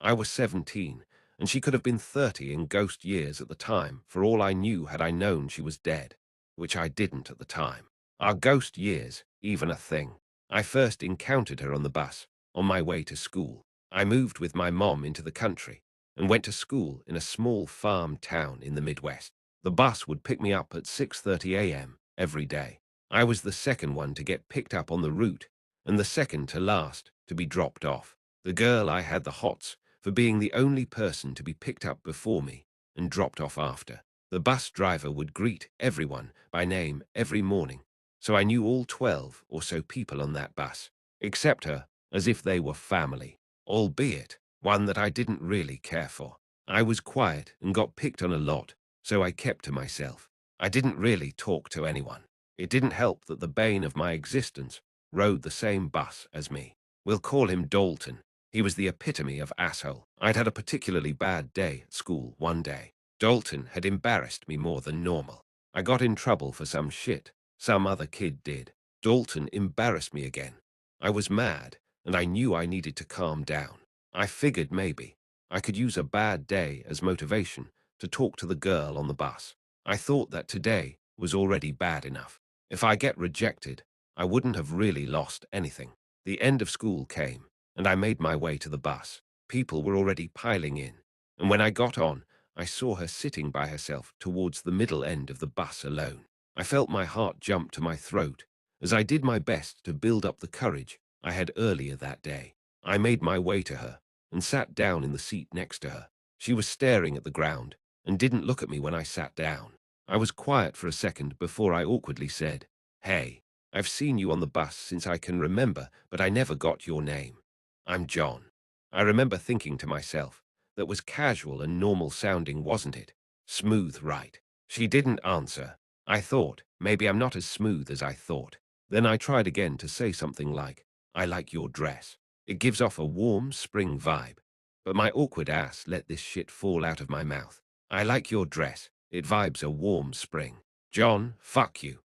I was 17, and she could have been 30 in ghost years at the time, for all I knew had I known she was dead, which I didn't at the time. Are ghost years even a thing? I first encountered her on the bus, on my way to school. I moved with my mom into the country and went to school in a small farm town in the Midwest. The bus would pick me up at 6:30 a.m. every day. I was the second one to get picked up on the route and the second to last to be dropped off. The girl I had the hots for being the only person to be picked up before me and dropped off after. The bus driver would greet everyone by name every morning, so I knew all 12 or so people on that bus, except her, as if they were family, albeit one that I didn't really care for. I was quiet and got picked on a lot, so I kept to myself. I didn't really talk to anyone. It didn't help that the bane of my existence rode the same bus as me. We'll call him Dalton. He was the epitome of asshole. I'd had a particularly bad day at school one day. Dalton had embarrassed me more than normal. I got in trouble for some shit some other kid did. Dalton embarrassed me again. I was mad, and I knew I needed to calm down. I figured maybe I could use a bad day as motivation to talk to the girl on the bus. I thought that today was already bad enough. If I get rejected, I wouldn't have really lost anything. The end of school came, and I made my way to the bus. People were already piling in, and when I got on, I saw her sitting by herself towards the middle end of the bus alone. I felt my heart jump to my throat as I did my best to build up the courage I had earlier that day. I made my way to her and sat down in the seat next to her. She was staring at the ground and didn't look at me when I sat down. I was quiet for a second before I awkwardly said, "Hey, I've seen you on the bus since I can remember, but I never got your name." "I'm John." I remember thinking to myself, that was casual and normal sounding, wasn't it? Smooth, right? She didn't answer. I thought, maybe I'm not as smooth as I thought. Then I tried again to say something like, "I like your dress. It gives off a warm spring vibe." But my awkward ass let this shit fall out of my mouth. "I like your dress. It vibes a warm spring. John, fuck you."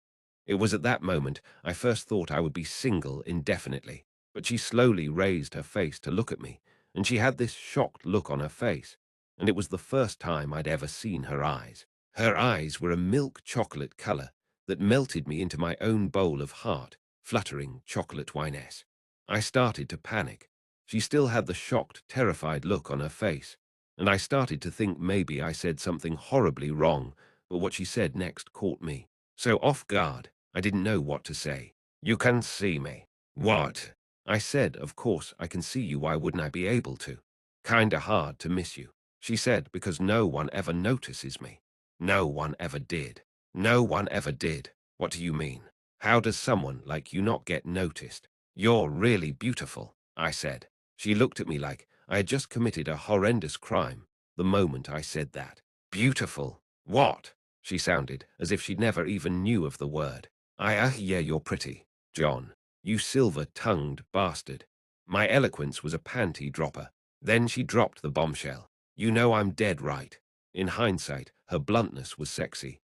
It was at that moment I first thought I would be single indefinitely. But she slowly raised her face to look at me, and she had this shocked look on her face, and it was the first time I'd ever seen her eyes. Her eyes were a milk chocolate color that melted me into my own bowl of heart, fluttering chocolate winess. I started to panic. She still had the shocked, terrified look on her face, and I started to think maybe I said something horribly wrong, but what she said next caught me. So off guard, I didn't know what to say. "You can see me." "What?" I said, "Of course I can see you, why wouldn't I be able to?" "Kinda hard to miss you," she said, "because no one ever notices me." "No one ever did." "No one ever did. What do you mean? How does someone like you not get noticed?" "You're really beautiful," I said. She looked at me like I had just committed a horrendous crime the moment I said that. "Beautiful? What?" She sounded as if she never even knew of the word. Yeah, you're pretty, John. You silver-tongued bastard." My eloquence was a panty dropper. Then she dropped the bombshell. "You know I'm dead right." In hindsight, her bluntness was sexy.